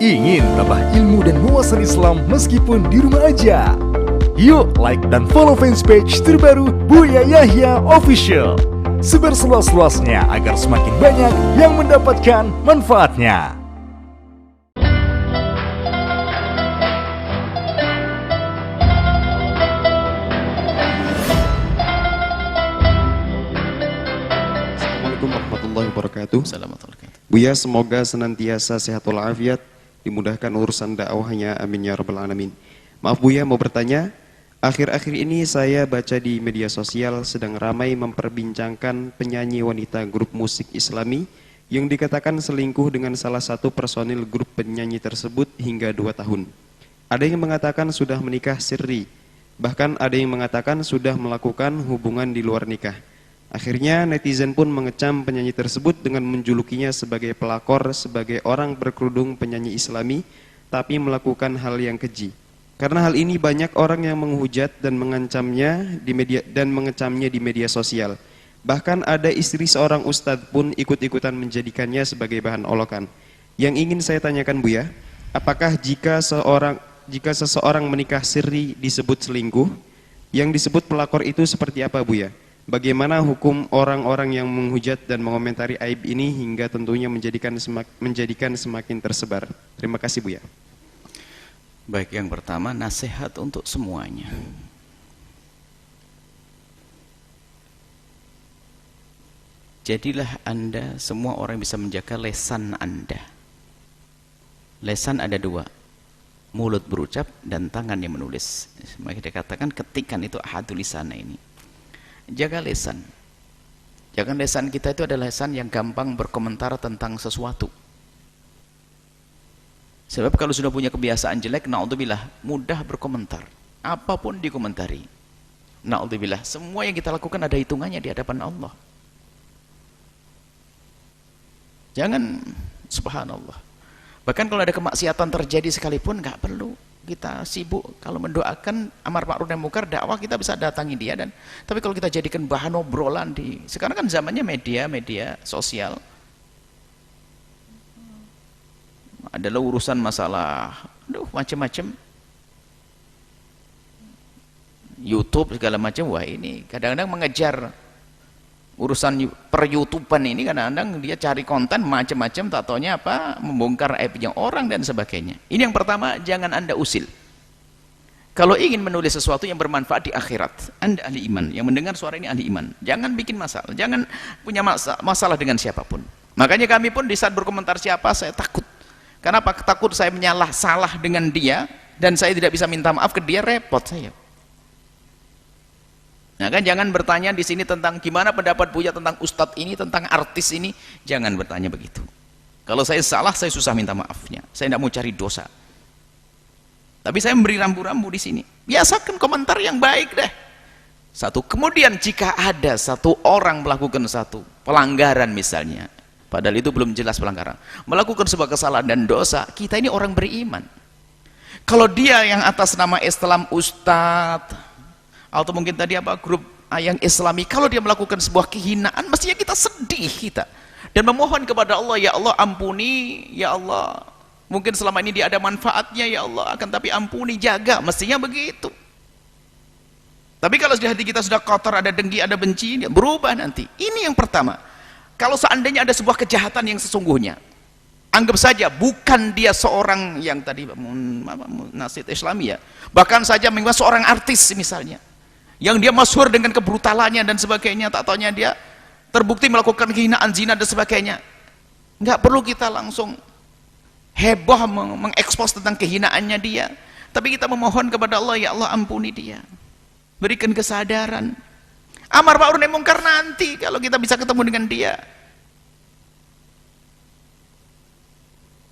Ingin tambah ilmu dan wawasan Islam meskipun di rumah aja? Yuk like dan follow fanpage terbaru Buya Yahya Official. Sebar seluas-luasnya agar semakin banyak yang mendapatkan manfaatnya. Assalamualaikum warahmatullahi wabarakatuh. Assalamualaikum. Buya, semoga senantiasa sehat walafiat, dimudahkan urusan dakwahnya, amin ya rabbal alamin. Maaf Buya, mau bertanya, akhir-akhir ini saya baca di media sosial sedang ramai memperbincangkan penyanyi wanita grup musik Islami yang dikatakan selingkuh dengan salah satu personil grup penyanyi tersebut hingga 2 tahun. Ada yang mengatakan sudah menikah sirri, bahkan ada yang mengatakan sudah melakukan hubungan di luar nikah. Akhirnya netizen pun mengecam penyanyi tersebut dengan menjulukinya sebagai pelakor, sebagai orang berkerudung penyanyi Islami, tapi melakukan hal yang keji. Karena hal ini banyak orang yang menghujat dan mengecamnya di media sosial. Bahkan ada istri seorang ustadz pun ikut-ikutan menjadikannya sebagai bahan olokan. Yang ingin saya tanyakan Buya, apakah jika seseorang menikah sirri disebut selingkuh, yang disebut pelakor itu seperti apa Buya? Bagaimana hukum orang-orang yang menghujat dan mengomentari aib ini hingga tentunya menjadikan semakin tersebar? Terima kasih Buya. Baik, yang pertama nasihat untuk semuanya. Jadilah Anda semua orang bisa menjaga lesan Anda. Lesan ada 2, mulut berucap dan tangan yang menulis. Maka dikatakan ketikan itu ahadul lisana ini. Jaga lesan. Jangan lesan kita itu adalah lesan yang gampang berkomentar tentang sesuatu. Sebab kalau sudah punya kebiasaan jelek, na'udzubillah, mudah berkomentar. Apapun dikomentari. Na'udzubillah, semua yang kita lakukan ada hitungannya di hadapan Allah. Jangan, subhanallah. Bahkan kalau ada kemaksiatan terjadi sekalipun, nggak perlu kita sibuk. Kalau mendoakan amar ma'ruf nahi munkar, dakwah kita bisa datangi dia. Tapi kalau kita jadikan bahan obrolan sekarang kan zamannya media sosial, adalah urusan masalah macam-macam, YouTube segala macam. Wah, ini kadang-kadang mengejar urusan per YouTubean ini, kadang-kadang dia cari konten macam-macam, tak taunya apa, membongkar aibnya orang dan sebagainya. Ini yang pertama, jangan Anda usil. Kalau ingin menulis sesuatu yang bermanfaat di akhirat, Anda ahli iman, yang mendengar suara ini ahli iman, jangan bikin masalah, jangan punya masalah dengan siapapun. Makanya kami pun di saat berkomentar siapa, saya takut. Kenapa? Takut saya salah dengan dia dan saya tidak bisa minta maaf ke dia, repot saya. Nah kan, jangan bertanya di sini tentang gimana pendapat Buya tentang ustadz ini, tentang artis ini. Jangan bertanya begitu. Kalau saya salah, saya susah minta maafnya. Saya tidak mau cari dosa. Tapi saya memberi rambu-rambu di sini. Biasakan komentar yang baik deh. Satu. Kemudian jika ada satu orang melakukan satu pelanggaran misalnya, padahal itu belum jelas pelanggaran, melakukan sebuah kesalahan dan dosa, kita ini orang beriman. Kalau dia yang atas nama Islam ustadz, atau mungkin tadi grup yang Islami, kalau dia melakukan sebuah kehinaan, mestinya kita sedih dan memohon kepada Allah, ya Allah ampuni, ya Allah, mungkin selama ini dia ada manfaatnya, ya Allah, akan tapi ampuni, jaga, mestinya begitu. Tapi kalau di hati kita sudah kotor, ada dengki, ada benci, dia berubah nanti. Ini yang pertama. Kalau seandainya ada sebuah kejahatan yang sesungguhnya, anggap saja bukan dia seorang yang tadi nasihat Islami ya, bahkan saja memang seorang artis misalnya, yang dia masyhur dengan kebrutalannya dan sebagainya, tak taunya dia terbukti melakukan kehinaan, zina dan sebagainya. Nggak perlu kita langsung heboh mengekspos tentang kehinaannya dia, tapi kita memohon kepada Allah, ya Allah ampuni dia, berikan kesadaran, amar ma'ruf nahi munkar nanti kalau kita bisa ketemu dengan dia.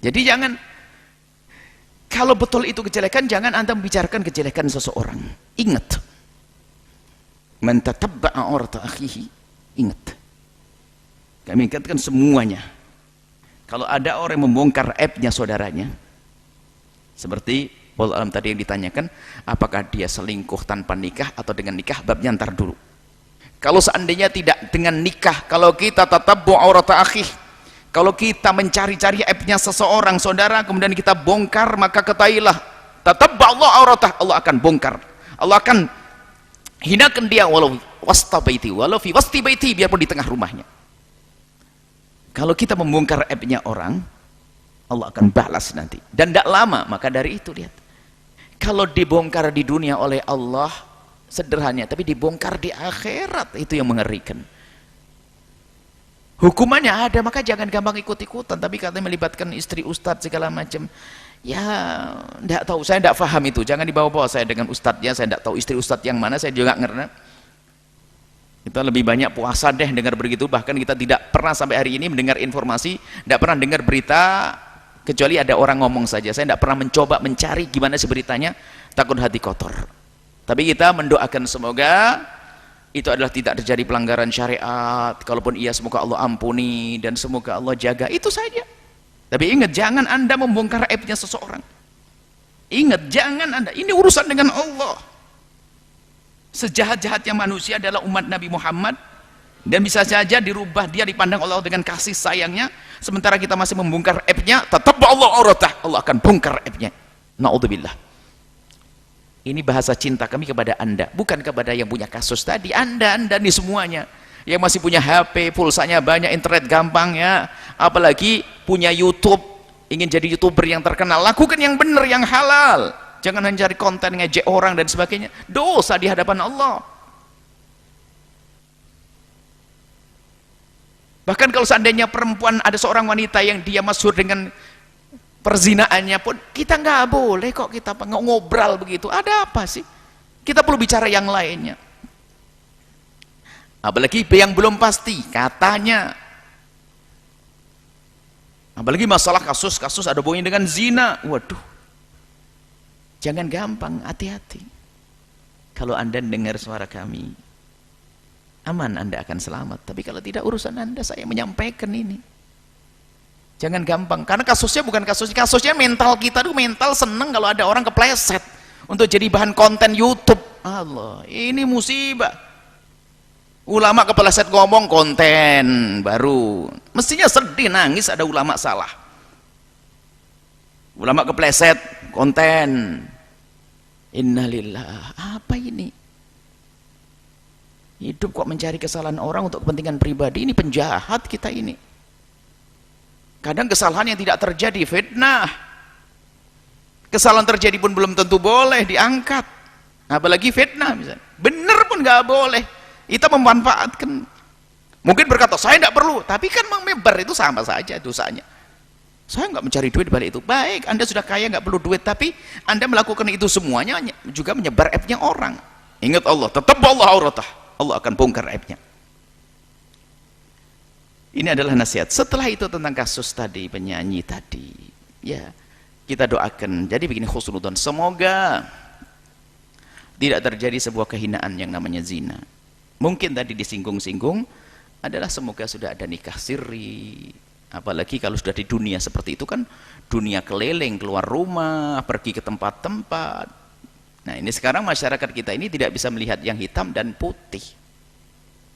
Jadi jangan, kalau betul itu kejelekan, jangan Anda membicarakan kejelekan seseorang. Ingat, man tatabba'a aurata akhihi, ingat, kami ingatkan semuanya, kalau ada orang yang membongkar aibnya saudaranya, seperti wallahu alam tadi yang ditanyakan, apakah dia selingkuh tanpa nikah atau dengan nikah, babnya ntar dulu. Kalau seandainya tidak dengan nikah, kalau kita tatabbu aurata akhih, Kalau kita mencari-cari aibnya seseorang, saudara, kemudian kita bongkar, maka ketahuilah, tatabba Allah auratah, Allah akan bongkar. Allah akan hinakan dia walau wasta baiti, walau fi wasti baiti, biarpun di tengah rumahnya. Kalau kita membongkar aibnya orang, Allah akan balas nanti. Dan tidak lama, maka dari itu lihat. Kalau dibongkar di dunia oleh Allah, sederhana, tapi dibongkar di akhirat, itu yang mengerikan. Hukumannya ada, maka jangan gampang ikut-ikutan. Tapi katanya melibatkan istri ustadz segala macam, ya tidak tahu, saya tidak paham itu. Jangan dibawa-bawa saya dengan ustadznya, saya tidak tahu istri ustadz yang mana, saya juga ngerti. Kita lebih banyak puasa deh dengar begitu. Bahkan kita tidak pernah sampai hari ini mendengar informasi, tidak pernah dengar berita, kecuali ada orang ngomong saja. Saya tidak pernah mencoba mencari gimana sih beritanya, takut hati kotor. Tapi kita mendoakan semoga itu adalah tidak terjadi pelanggaran syariat. Kalaupun iya, semoga Allah ampuni dan semoga Allah jaga, itu saja. Tapi ingat, jangan Anda membongkar aibnya seseorang. Ingat, jangan Anda, ini urusan dengan Allah. Sejahat-jahatnya manusia adalah umat Nabi Muhammad, dan bisa saja dirubah, dia dipandang Allah dengan kasih sayangnya, sementara kita masih membongkar aibnya. Tetap Allah auratah, Allah akan bongkar aibnya. Na'udzubillah. Ini bahasa cinta kami kepada Anda, bukan kepada yang punya kasus tadi. Anda nih semuanya yang masih punya HP, pulsanya banyak, internet gampang ya, apalagi punya YouTube, ingin jadi YouTuber yang terkenal, lakukan yang benar, yang halal. Jangan hanya cari konten ngejek orang dan sebagainya, dosa di hadapan Allah. Bahkan kalau seandainya perempuan, ada seorang wanita yang dia masyhur dengan perzinaannya pun, kita nggak boleh kok kita ngobrol begitu. Ada apa sih? Kita perlu bicara yang lainnya. Apalagi yang belum pasti, katanya. Apalagi masalah kasus-kasus ada hubungannya dengan zina. Waduh. Jangan gampang, hati-hati. Kalau Anda dengar suara kami, aman, Anda akan selamat. Tapi kalau tidak, urusan Anda, saya menyampaikan ini. Jangan gampang, karena kasusnya bukan kasusnya mental kita tuh, mental seneng kalau ada orang kepleset untuk jadi bahan konten YouTube. Allah, ini musibah. Ulama kepleset ngomong konten baru, mestinya sedih nangis ada ulama salah. Ulama kepleset konten, innalillah. Apa ini? Hidup kok mencari kesalahan orang untuk kepentingan pribadi, ini penjahat kita ini. Kadang kesalahan yang tidak terjadi, fitnah. Kesalahan terjadi pun belum tentu boleh diangkat, apalagi fitnah misalnya. Benar pun nggak boleh. Kita memanfaatkan. Mungkin berkata, saya tidak perlu, tapi kan menyebar itu sama saja dosanya. Saya nggak mencari duit balik itu. Baik, Anda sudah kaya nggak perlu duit, tapi Anda melakukan itu semuanya juga menyebar aibnya orang. Ingat Allah, tetap Allah auratah, Allah akan bongkar aibnya. Ini adalah nasihat. Setelah itu tentang kasus tadi, penyanyi tadi, ya kita doakan. Jadi begini, khusnudzon, semoga tidak terjadi sebuah kehinaan yang namanya zina. Mungkin tadi disinggung-singgung adalah semoga sudah ada nikah siri. Apalagi kalau sudah di dunia seperti itu kan, dunia keliling, keluar rumah, pergi ke tempat-tempat. Nah ini sekarang masyarakat kita ini tidak bisa melihat yang hitam dan putih.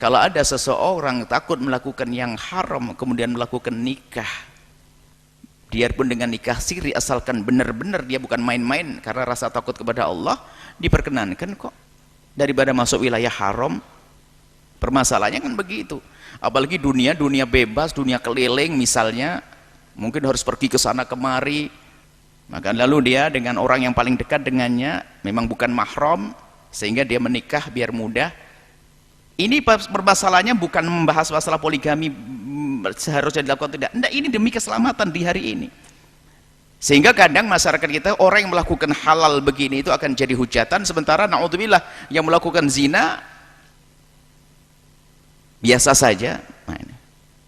Kalau ada seseorang takut melakukan yang haram kemudian melakukan nikah, biarpun dengan nikah siri, asalkan benar-benar dia bukan main-main karena rasa takut kepada Allah, diperkenankan kok, daripada masuk wilayah haram. Permasalahannya kan begitu. Apalagi dunia bebas, dunia keliling misalnya, mungkin harus pergi ke sana kemari, maka lalu dia dengan orang yang paling dekat dengannya memang bukan mahram, sehingga dia menikah biar mudah. Ini permasalahannya bukan membahas masalah poligami seharusnya dilakukan tidak. Enggak, ini demi keselamatan di hari ini. Sehingga kadang masyarakat kita, orang yang melakukan halal begini itu akan jadi hujatan, sementara na'udzubillah yang melakukan zina biasa saja. Nah,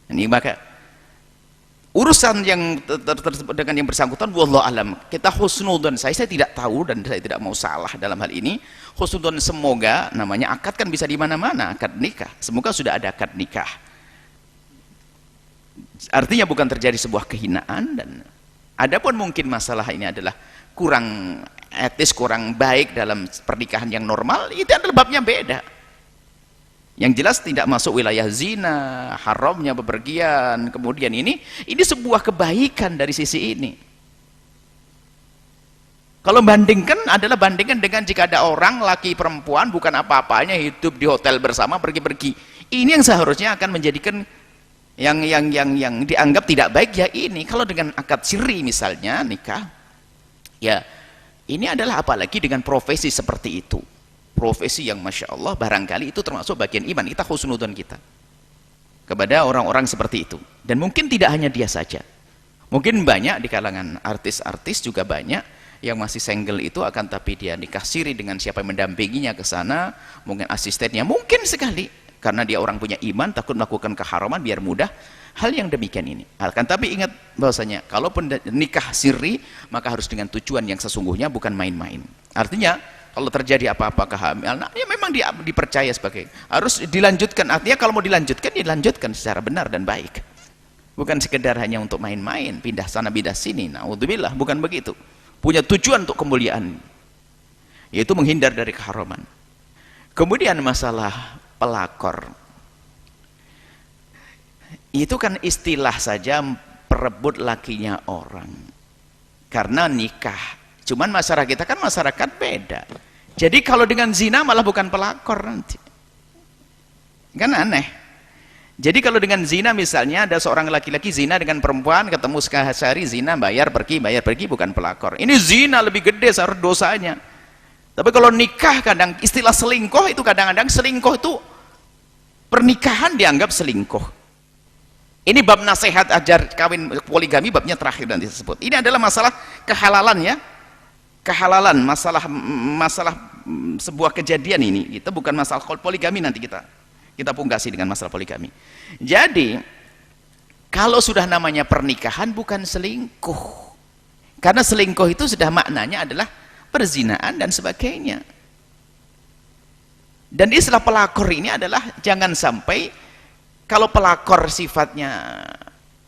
ini maka urusan yang dengan yang bersangkutan, wallahu alam, kita husnudzon. Saya tidak tahu dan saya tidak mau salah dalam hal ini. Husnudzon, semoga, namanya akad kan bisa di mana-mana, akad nikah. Semoga sudah ada akad nikah. Artinya bukan terjadi sebuah kehinaan. Dan adapun mungkin masalah ini adalah kurang etis, kurang baik dalam pernikahan yang normal, itu adalah babnya beda. Yang jelas tidak masuk wilayah zina, haramnya bepergian. Kemudian ini sebuah kebaikan dari sisi ini. Kalau bandingkan adalah bandingkan dengan jika ada orang laki perempuan bukan apa-apanya hidup di hotel bersama pergi-pergi. Ini yang seharusnya akan menjadikan yang dianggap tidak baik ya ini. Kalau dengan akad sirri misalnya nikah, ya ini adalah apalagi dengan profesi seperti itu. Profesi yang Masya Allah barangkali itu termasuk bagian iman kita, husnudon kita kepada orang-orang seperti itu. Dan mungkin tidak hanya dia saja, mungkin banyak di kalangan artis-artis juga banyak yang masih single itu, akan tapi dia nikah siri dengan siapa yang mendampinginya ke sana, mungkin asistennya, mungkin sekali karena dia orang punya iman, takut melakukan keharaman biar mudah. Hal yang demikian ini, akan tapi ingat bahwasanya kalaupun nikah siri maka harus dengan tujuan yang sesungguhnya, bukan main-main. Artinya kalau terjadi apa-apa kehamilan, nah, ya memang dipercaya sebagai harus dilanjutkan. Artinya kalau mau dilanjutkan, dilanjutkan secara benar dan baik, bukan sekedar hanya untuk main-main, pindah sana pindah sini. Naudzubillah, bukan begitu. Punya tujuan untuk kemuliaan, yaitu menghindar dari keharaman. Kemudian masalah pelakor, itu kan istilah saja perebut lakinya orang karena nikah. Cuman masyarakat kita kan masyarakat beda. Jadi kalau dengan zina malah bukan pelakor nanti, kan aneh. Jadi kalau dengan zina misalnya ada seorang laki-laki zina dengan perempuan, ketemu sehari zina, bayar pergi bukan pelakor. Ini zina lebih gede seharusnya dosanya. Tapi kalau nikah kadang istilah selingkuh itu kadang-kadang selingkuh itu pernikahan dianggap selingkuh. Ini bab nasihat ajar kawin poligami, babnya terakhir nanti disebut. Ini adalah masalah kehalalan ya. Kehalalan, masalah sebuah kejadian ini. Kita bukan masalah poligami, nanti kita pungkasi dengan masalah poligami. Jadi kalau sudah namanya pernikahan bukan selingkuh, karena selingkuh itu sudah maknanya adalah perzinaan dan sebagainya. Dan istilah pelakor ini adalah jangan sampai, kalau pelakor sifatnya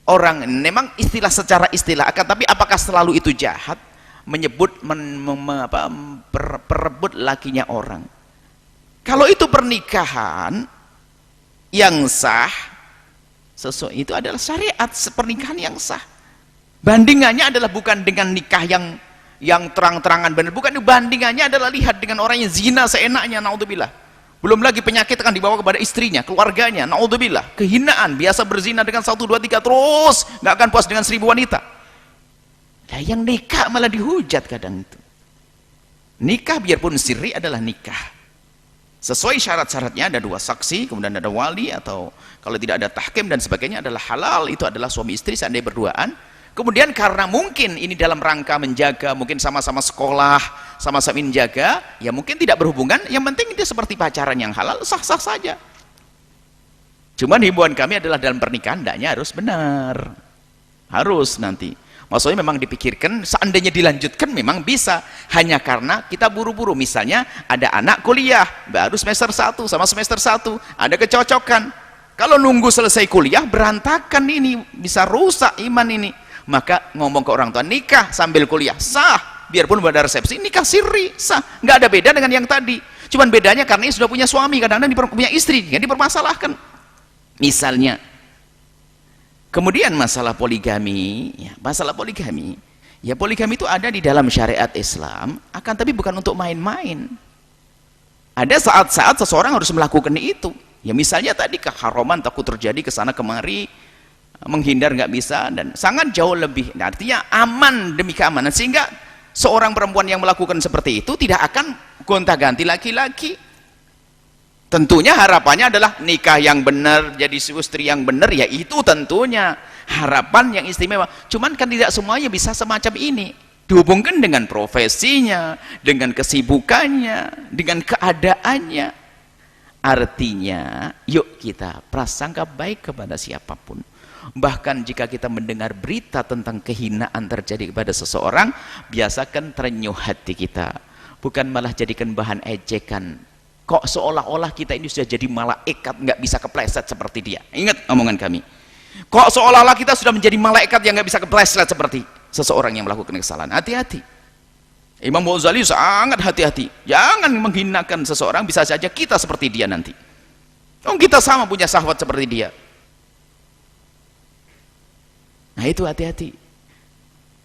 orang memang istilah secara istilah, akan tapi apakah selalu itu jahat menyebut perebut lakinya orang? Kalau itu pernikahan yang sah, sesuatu itu adalah syariat, pernikahan yang sah. Bandingannya adalah bukan dengan nikah yang terang-terangan benar, bukan. Bandingannya adalah lihat dengan orang yang zina seenaknya, naudzubillah. Belum lagi penyakit akan dibawa kepada istrinya, keluarganya, naudzubillah. Kehinaan, biasa berzina dengan 1, 2, 3 terus, nggak akan puas dengan 1000 wanita. Nah, yang nikah malah dihujat kadang itu. Nikah biarpun sirri adalah nikah. Sesuai syarat-syaratnya, ada 2 saksi, kemudian ada wali, atau kalau tidak ada tahkim dan sebagainya adalah halal. Itu adalah suami istri seandainya berduaan. Kemudian karena mungkin ini dalam rangka menjaga, mungkin sama-sama sekolah, sama-sama menjaga, ya mungkin tidak berhubungan, yang penting itu seperti pacaran yang halal, sah-sah saja. Cuman himbauan kami adalah dalam pernikahan hendaknya harus benar. Harus nanti. Maksudnya memang dipikirkan, seandainya dilanjutkan memang bisa, hanya karena kita buru-buru. Misalnya ada anak kuliah baru semester 1 sama semester 1, ada kecocokan. Kalau nunggu selesai kuliah berantakan, ini bisa rusak iman ini. Maka ngomong ke orang tua, nikah sambil kuliah sah, biarpun pada resepsi nikah sirri sah, nggak ada beda dengan yang tadi. Cuman bedanya karena ini sudah punya suami, kadang-kadang punya istri, jadi dipermasalahkan misalnya. Kemudian masalah poligami, ya, masalah poligami, ya poligami itu ada di dalam syariat Islam, akan tapi bukan untuk main-main. Ada saat-saat seseorang harus melakukan itu, ya misalnya tadi keharaman takut terjadi ke sana kemari, menghindar nggak bisa, dan sangat jauh lebih, nah, artinya aman demi keamanan, sehingga seorang perempuan yang melakukan seperti itu tidak akan gonta-ganti laki-laki. Tentunya harapannya adalah nikah yang benar, jadi istri yang benar, ya itu tentunya harapan yang istimewa. Cuman kan tidak semuanya bisa semacam ini, dihubungkan dengan profesinya, dengan kesibukannya, dengan keadaannya. Artinya yuk kita prasangka baik kepada siapapun. Bahkan jika kita mendengar berita tentang kehinaan terjadi kepada seseorang, biasakan terenyuh hati kita, bukan malah jadikan bahan ejekan. Kok seolah-olah kita ini sudah jadi malaikat, nggak bisa kepleset seperti dia. Ingat omongan kami, kok seolah-olah kita sudah menjadi malaikat yang nggak bisa kepleset seperti seseorang yang melakukan kesalahan. Hati-hati. Imam Ghazali sangat hati-hati, jangan menghinakan seseorang, bisa saja kita seperti dia nanti. Oh, kita sama punya syahwat seperti dia. Nah itu hati-hati.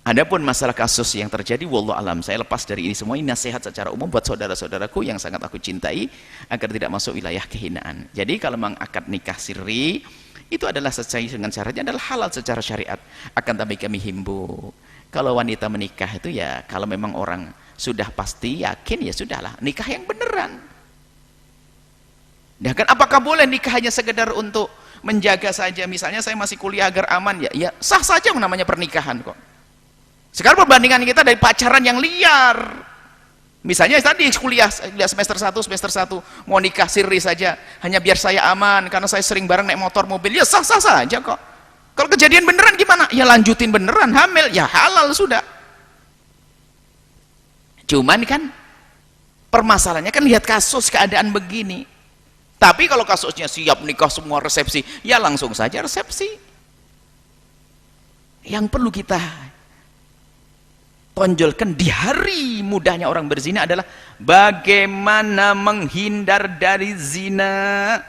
Adapun masalah kasus yang terjadi, wallahu alam, saya lepas dari ini semua. Ini nasihat secara umum buat saudara-saudaraku yang sangat aku cintai agar tidak masuk wilayah kehinaan. Jadi kalau memang akad nikah sirri itu adalah sesuai dengan syaratnya, adalah halal secara syariat. Akan tapi kami himbau, kalau wanita menikah itu ya kalau memang orang sudah pasti yakin ya sudahlah, nikah yang beneran. Nah kan apakah boleh nikah hanya sekedar untuk menjaga saja? Misalnya saya masih kuliah agar aman, ya sah saja namanya pernikahan kok. Sekarang perbandingan kita dari pacaran yang liar. Misalnya tadi kuliah semester 1 mau nikah sirri saja hanya biar saya aman karena saya sering bareng naik motor mobil, ya sah-sah saja kok. Kalau kejadian beneran gimana? Ya lanjutin beneran, hamil ya halal sudah. Cuman kan permasalahannya kan lihat kasus keadaan begini. Tapi kalau kasusnya siap nikah semua resepsi, ya langsung saja resepsi. Yang perlu kita tonjolkan di hari mudahnya orang berzina adalah bagaimana menghindar dari zina.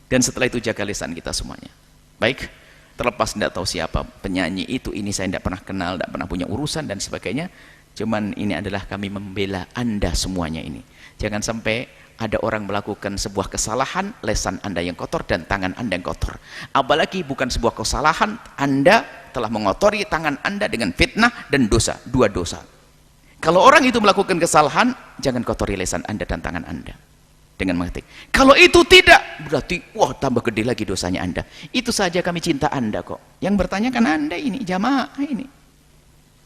Dan setelah itu jaga lisan kita semuanya. Baik, terlepas tidak tahu siapa penyanyi itu, ini saya tidak pernah kenal, tidak pernah punya urusan dan sebagainya. Cuman ini adalah kami membela Anda semuanya ini. Jangan sampai ada orang melakukan sebuah kesalahan, lesan Anda yang kotor dan tangan Anda yang kotor. Apalagi bukan sebuah kesalahan, Anda telah mengotori tangan Anda dengan fitnah dan dosa, dua dosa. Kalau orang itu melakukan kesalahan, jangan kotori lesan Anda dan tangan Anda dengan mengetik. Kalau itu tidak, berarti wah tambah gede lagi dosanya Anda. Itu saja kami cinta Anda kok. Yang bertanya kan Anda ini, jamaah ini.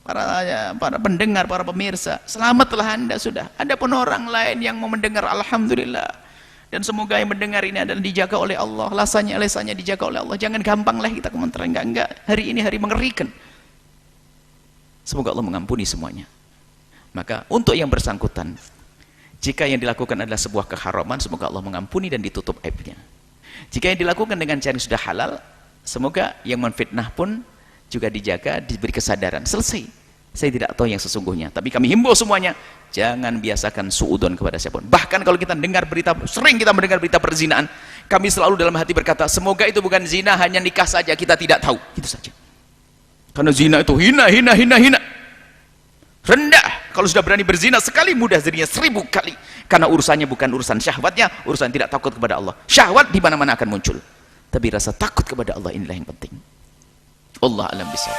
Para pendengar, para pemirsa, selamatlah Anda sudah. Adapun orang lain yang mau mendengar, alhamdulillah. Dan semoga yang mendengar ini adalah dijaga oleh Allah, lesannya dijaga oleh Allah. Jangan gampanglah kita komentar, enggak. Hari ini hari mengerikan. Semoga Allah mengampuni semuanya. Maka untuk yang bersangkutan, jika yang dilakukan adalah sebuah keharaman, semoga Allah mengampuni dan ditutup aibnya. Jika yang dilakukan dengan cara yang sudah halal, semoga yang menfitnah pun juga dijaga, diberi kesadaran. Selesai. Saya tidak tahu yang sesungguhnya, tapi kami himbau semuanya, jangan biasakan suudon kepada siapapun. Bahkan kalau kita dengar berita, sering kita mendengar berita perzinaan, kami selalu dalam hati berkata, semoga itu bukan zina, hanya nikah saja, kita tidak tahu. Itu saja. Karena zina itu hina. Rendah. Kalau sudah berani berzina sekali, mudah zina 1000 kali. Karena urusannya bukan urusan syahwatnya, urusan tidak takut kepada Allah. Syahwat di mana-mana akan muncul. Tapi rasa takut kepada Allah inilah yang penting. Allah alam bisawab.